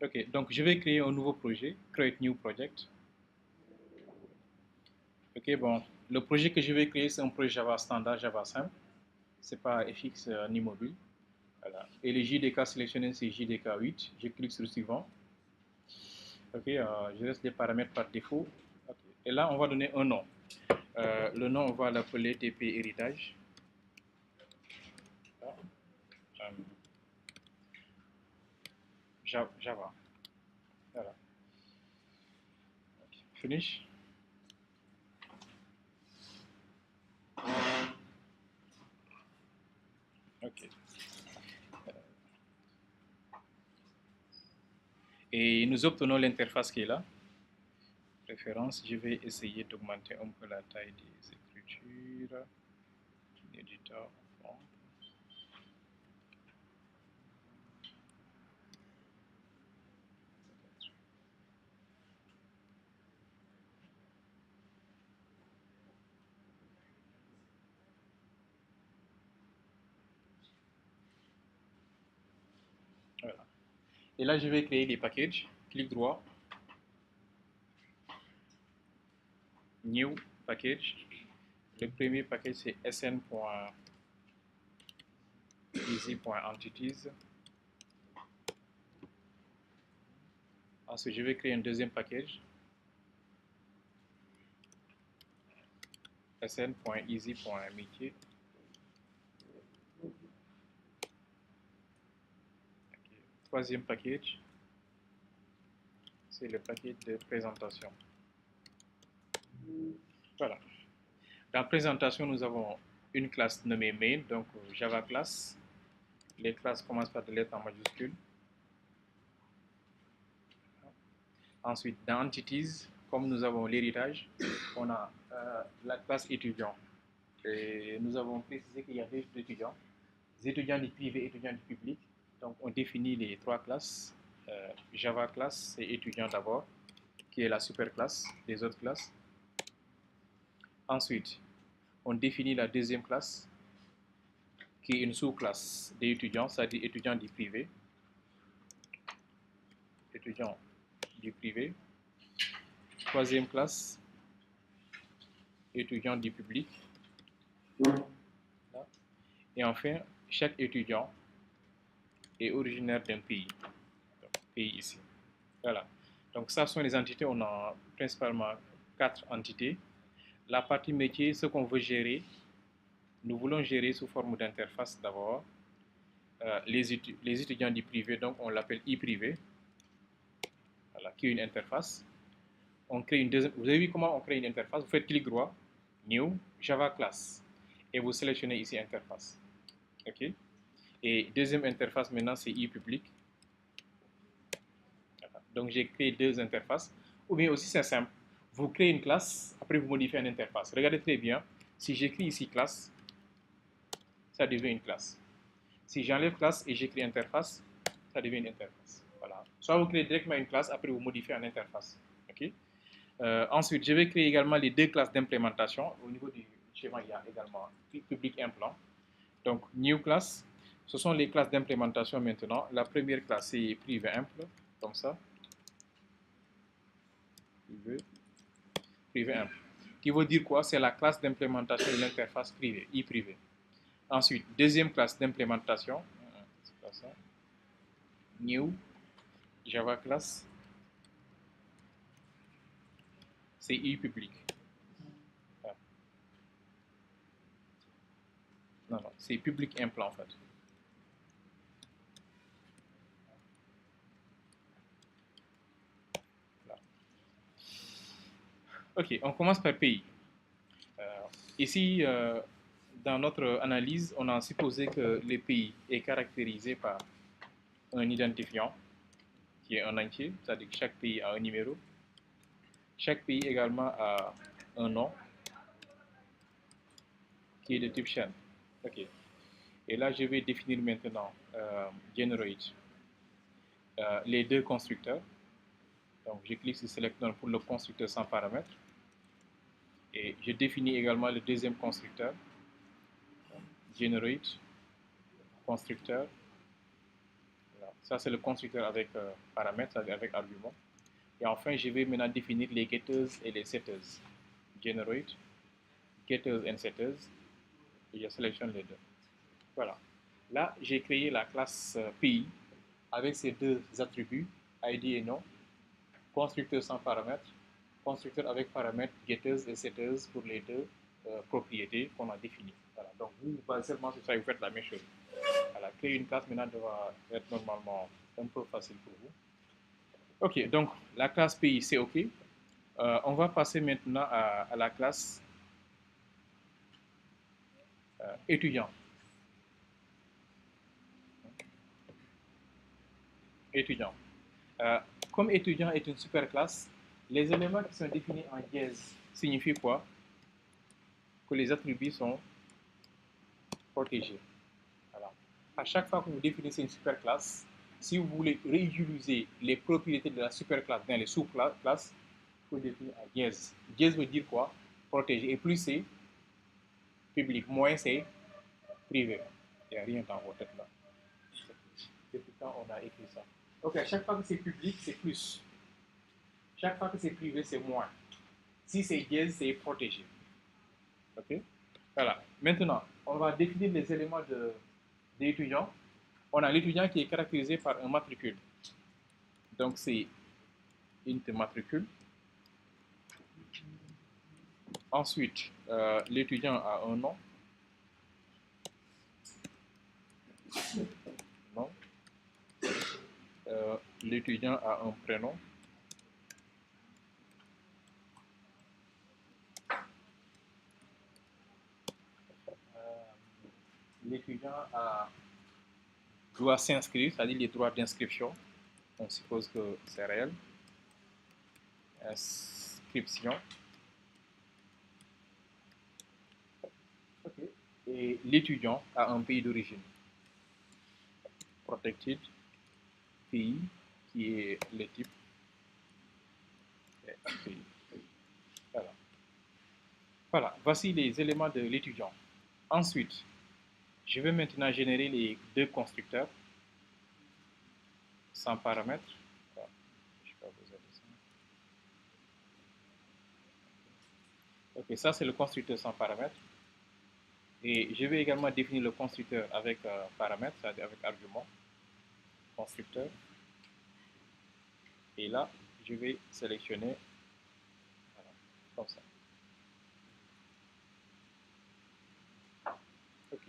Ok, donc je vais créer un nouveau projet, create new project. Ok, bon, le projet que je vais créer, c'est un projet Java standard, Java simple. C'est pas FX ni mobile. Voilà. Et le JDK sélectionné, c'est JDK 8. Je clique sur suivant. Ok, je laisse les paramètres par défaut. Ok. Et là, on va donner un nom. Le nom, on va l'appeler TP héritage. Java. Voilà. Okay. Finish. Ok. Et nous obtenons l'interface qui est là. Préférence, je vais essayer d'augmenter un peu la taille des écritures. Éditeur. Voilà. Et là, je vais créer des packages. Clic droit. New package. Le premier package, c'est sn.easy.entities. Ensuite, je vais créer un deuxième package. sn.easy.métier. Okay. Troisième package, c'est le package de présentation. Voilà. Dans la présentation, nous avons une classe nommée main, donc Java class. Les classes commencent par des lettres en majuscule. Ensuite, dans Entities, comme nous avons l'héritage, on a la classe étudiant. Et nous avons précisé qu'il y a deux étudiants, des étudiants du privé et étudiants du public. Donc, on définit les trois classes. Java class, c'est étudiant d'abord, qui est la super classe des autres classes. Ensuite, on définit la deuxième classe, qui est une sous-classe des étudiants, c'est-à-dire étudiants du privé. Étudiants du privé. Troisième classe, étudiants du public. Et enfin, chaque étudiant est originaire d'un pays. Donc, pays ici. Voilà. Donc ça sont les entités. On a principalement 4 entités. La partie métier, ce qu'on veut gérer, nous voulons gérer sous forme d'interface d'abord. Les étudiants du privé, donc on l'appelle e-privé, voilà, qui est une interface. On crée une deuxième. Vous avez vu comment on crée une interface? Vous faites clic droit, New, Java Class, et vous sélectionnez ici interface. Ok. Et deuxième interface maintenant, c'est e-public. Donc j'ai créé deux interfaces. Ou bien aussi c'est simple. Vous créez une classe, après vous modifiez une interface. Regardez très bien. Si j'écris ici classe, ça devient une classe. Si j'enlève classe et j'écris interface, ça devient une interface. Voilà. Soit vous créez directement une classe, après vous modifiez une interface. Ok. Ensuite, je vais créer également les deux classes d'implémentation. Au niveau du schéma, il y a également public implant. Donc, new class, ce sont les classes d'implémentation maintenant. La première classe, c'est privé imple, comme ça. Privé imple. Qui veut dire quoi? C'est la classe d'implémentation de l'interface privée, e-privé. Ensuite, deuxième classe d'implémentation, c'est pas ça. New, Java class, c'est e-public. Non, non, c'est public implant en fait. Là. Ok, on commence par pays. Ici, dans notre analyse, on a supposé que le pays est caractérisé par un identifiant qui est un entier, c'est-à-dire que chaque pays a un numéro. Chaque pays également a un nom qui est de type chaîne. Ok. Et là, je vais définir maintenant generate les deux constructeurs. Donc, je clique sur Select None pour le constructeur sans paramètres. Et je définis également le deuxième constructeur. Donc, generate constructeur Ça, c'est le constructeur avec paramètres, avec arguments. Et enfin, je vais maintenant définir les getters et les setters. Generate, getters and setters. Et je sélectionne les deux. Voilà. Là, j'ai créé la classe PI avec ces deux attributs, ID et nom, constructeur sans paramètres, constructeur avec paramètres getters et setters pour les deux propriétés qu'on a définies. Voilà. Donc, vous basez seulement sur ça et vous faites la même chose. Voilà. Créer une classe maintenant devra être normalement un peu facile pour vous. Ok, donc la classe PI, c'est OK. On va passer maintenant à la classe étudiant. Étudiant. Euh, Comme étudiant est une super classe, les éléments qui sont définis en dièse signifient quoi? Que les attributs sont protégés. Voilà. À chaque fois que vous définissez une super classe, si vous voulez réutiliser les propriétés de la super classe dans les sous-classes, il faut définir en dièse. Dièse veut dire quoi? Protégé. Et plus c'est public, moins c'est privé. Il n'y a rien dans votre tête là. Depuis quand on a écrit ça? Ok, à chaque fois que c'est public, c'est plus. Chaque fois que c'est privé, c'est moins. Si c'est dièse, c'est protégé. Ok? Voilà. Maintenant, on va définir les éléments de l'étudiant. On a l'étudiant qui est caractérisé par un matricule. Donc, c'est int matricule. Ensuite, l'étudiant a un nom. Non. L'étudiant a un prénom. L'étudiant doit s'inscrire, c'est-à-dire les droits d'inscription. On suppose que c'est réel. Inscription. Okay. Et l'étudiant a un pays d'origine. Protected, pays, qui est le type. Voilà. Voilà, voici les éléments de l'étudiant. Ensuite, je vais maintenant générer les deux constructeurs sans paramètres. Voilà. Je vais pas besoin de ça. Ok, ça c'est le constructeur sans paramètres. Et je vais également définir le constructeur avec paramètres, c'est-à-dire avec argument. Constructeur. Et là, je vais sélectionner voilà, comme ça. Ok.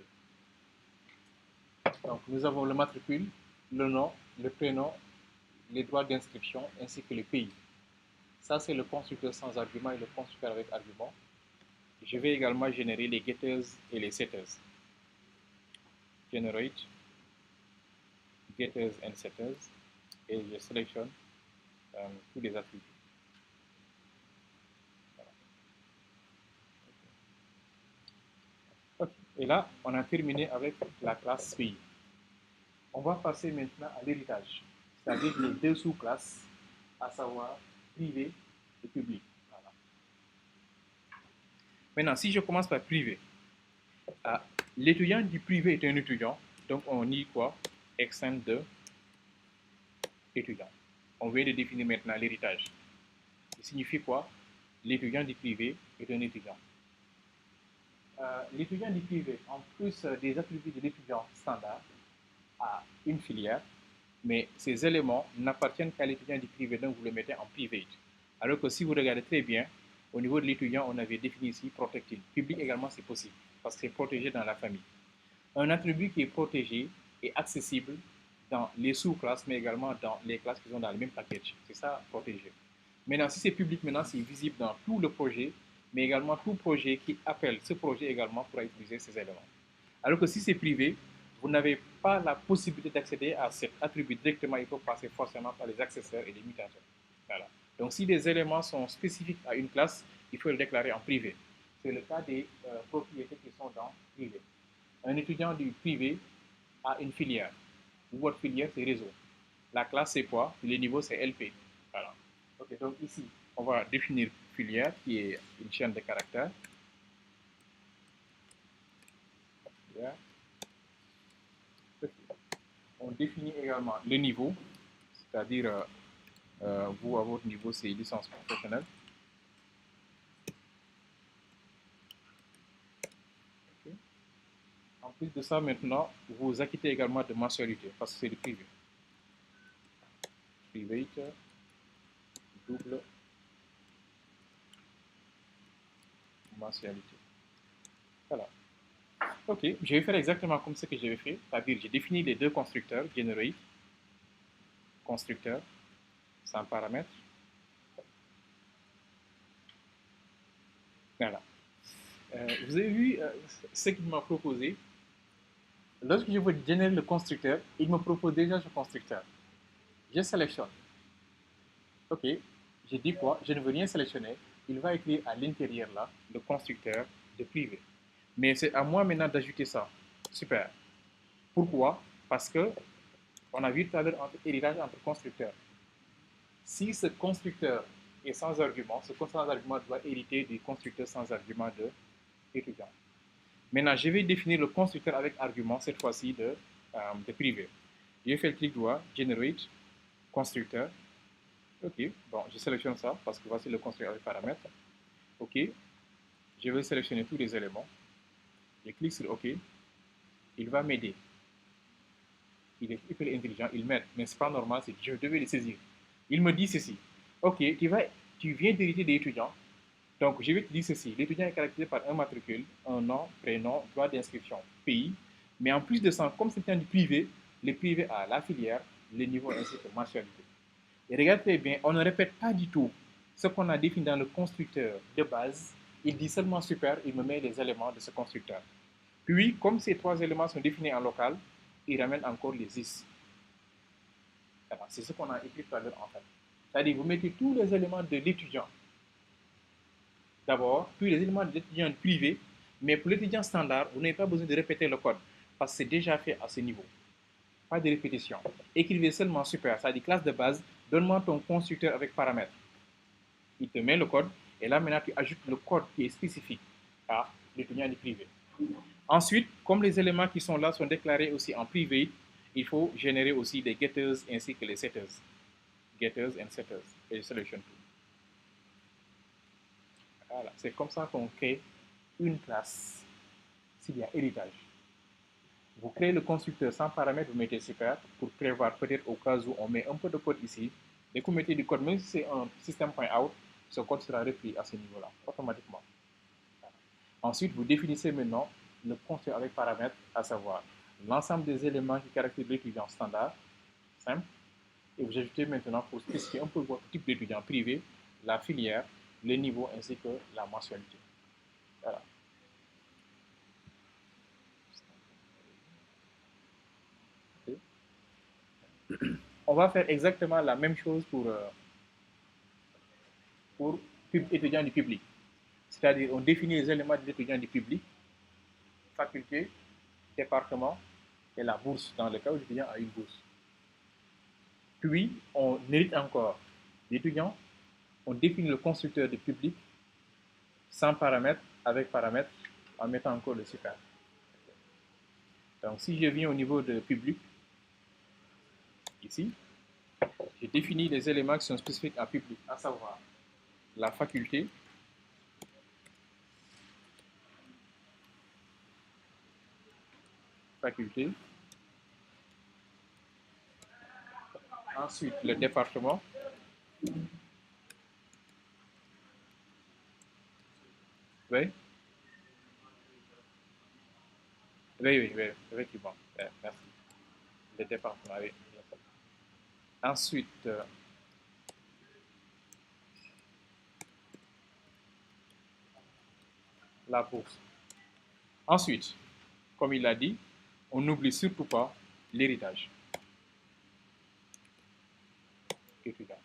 Donc, nous avons le matricule, le nom, le prénom, les droits d'inscription ainsi que le pays. Ça, c'est le constructeur sans argument et le constructeur avec argument. Je vais également générer les getters et les setters. Generate, getters and setters. Et je sélectionne tous les attributs. Voilà. Okay. Et là, on a terminé avec la classe pays. On va passer maintenant à l'héritage, c'est-à-dire les deux sous-classes, à savoir privé et public. Voilà. Maintenant, si je commence par privé, l'étudiant du privé est un étudiant, donc on dit quoi? Extend de étudiant. On vient de définir maintenant l'héritage. Il signifie quoi? L'étudiant du privé est un étudiant. L'étudiant du privé, en plus des attributs de l'étudiant standard, a une filière, mais ces éléments n'appartiennent qu'à l'étudiant du privé, donc vous le mettez en private. Alors que si vous regardez très bien, au niveau de l'étudiant, on avait défini ici protected. Public également, c'est possible, parce que c'est protégé dans la famille. Un attribut qui est protégé est accessible dans les sous-classes, mais également dans les classes qui sont dans le même package. C'est ça, protégé. Maintenant, si c'est public, maintenant, c'est visible dans tout le projet, mais également tout projet qui appelle ce projet également pourra utiliser ces éléments. Alors que si c'est privé, vous n'avez pas la possibilité d'accéder à cet attribut directement, il faut passer forcément par les accesseurs et les mutateurs. Voilà. Donc si des éléments sont spécifiques à une classe, il faut le déclarer en privé. C'est le cas des propriétés qui sont dans privé. Un étudiant du privé a une filière. Votre filière, c'est réseau. La classe, c'est quoi? Le niveau, c'est LP. Voilà. Ok, donc ici, on va définir filière qui est une chaîne de caractères. on définit également le niveau, c'est-à-dire vous, à votre niveau, c'est licence professionnelle. Okay. En plus de ça, maintenant, vous acquittez également de mensualité, parce que c'est du privé. Private, double mensualité. Voilà. Ok, je vais faire exactement comme ce que j'avais fait, c'est-à-dire j'ai défini les deux constructeurs, generate, constructeur, sans paramètres. Voilà. Vous avez vu ce qu'il m'a proposé. Lorsque je veux générer le constructeur, il me propose déjà ce constructeur. Je sélectionne. Ok, j'ai dit quoi? Je ne veux rien sélectionner. Il va écrire à l'intérieur là le constructeur de privé. Mais c'est à moi maintenant d'ajouter ça. Super. Pourquoi? Parce que on a vu tout à l'heure entre héritage entre constructeurs. Si ce constructeur est sans argument, ce constructeur sans argument doit hériter du constructeur sans argument de étudiant. Maintenant, je vais définir le constructeur avec argument, cette fois-ci de privé. Je fais le clic droit, Generate, constructeur. OK, bon, je sélectionne ça parce que voici le constructeur avec paramètres. OK, je vais sélectionner tous les éléments. Je clique sur OK. Il va m'aider. Il est hyper intelligent, il m'aide, mais ce n'est pas normal, je devais le saisir. Il me dit ceci. OK, tu viens d'hériter des étudiants. Donc, je vais te dire ceci. L'étudiant est caractérisé par un matricule, un nom, prénom, droit d'inscription, pays. Mais en plus de ça, comme c'est un du privé, le privé a la filière, le niveau ainsi que mensualité. Et regardez bien, on ne répète pas du tout ce qu'on a défini dans le constructeur de base. Il dit seulement super, il me met les éléments de ce constructeur. Puis, comme ces trois éléments sont définis en local, il ramène encore les is. C'est ce qu'on a écrit tout à l'heure en fait. C'est-à-dire, vous mettez tous les éléments de l'étudiant d'abord, puis les éléments de l'étudiant privé, mais pour l'étudiant standard, vous n'avez pas besoin de répéter le code, parce que c'est déjà fait à ce niveau. Pas de répétition. Écrivez seulement super, c'est-à-dire classe de base, donne-moi ton constructeur avec paramètres. Il te met le code, et là maintenant tu ajoutes le code qui est spécifique à l'étudiant du privé. Ensuite, comme les éléments qui sont là sont déclarés aussi en privé, il faut générer aussi les getters ainsi que les setters. Getters and setters. Et je sélectionne tout. Voilà, c'est comme ça qu'on crée une classe s'il y a héritage. Vous créez le constructeur sans paramètres, vous mettez super pour prévoir peut-être au cas où on met un peu de code ici. Dès que vous mettez du code, même si c'est un système.out, ce code sera repris à ce niveau-là, automatiquement. Ensuite, vous définissez maintenant le constructeur avec paramètres, à savoir l'ensemble des éléments qui caractérisent l'étudiant standard, simple, et vous ajoutez maintenant pour spécifier un peu votre type d'étudiant privé, la filière, le niveau ainsi que la mensualité. Voilà. On va faire exactement la même chose pour étudiants du public. C'est-à-dire, on définit les éléments de l'étudiant du public, faculté, département et la bourse, dans le cas où l'étudiant a une bourse. Puis, on hérite encore l'étudiant, on définit le constructeur du public sans paramètres, avec paramètres, en mettant encore le super. Donc, si je viens au niveau de public, ici, je définis les éléments qui sont spécifiques à public, à savoir la faculté, ensuite le département, oui, oui, effectivement, merci, le département, oui. Ensuite, la bourse. Ensuite, comme il l'a dit, on n'oublie surtout pas l'héritage. Étudiant.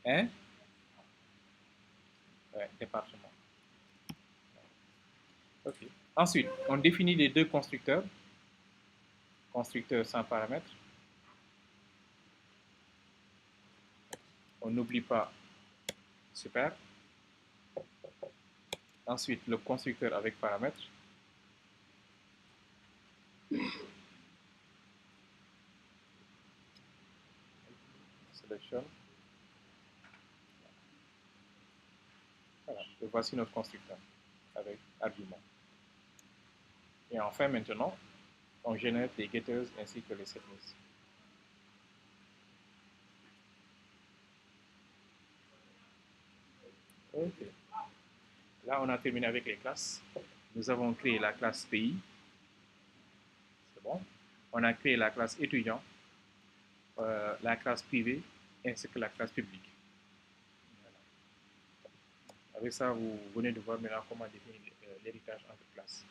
Hein? Ouais, département. Ok. Ensuite, on définit les deux constructeurs. Constructeur sans paramètres. On n'oublie pas super. Ensuite, le constructeur avec paramètres. selection. Voilà, et voici notre constructeur avec argument. Et enfin, maintenant, on génère les getters ainsi que les setters. Ok. Là, on a terminé avec les classes. Nous avons créé la classe pays. C'est bon. On a créé la classe étudiant, la classe privée ainsi que la classe publique. Avec ça, vous venez de voir maintenant comment définir l'héritage entre classes.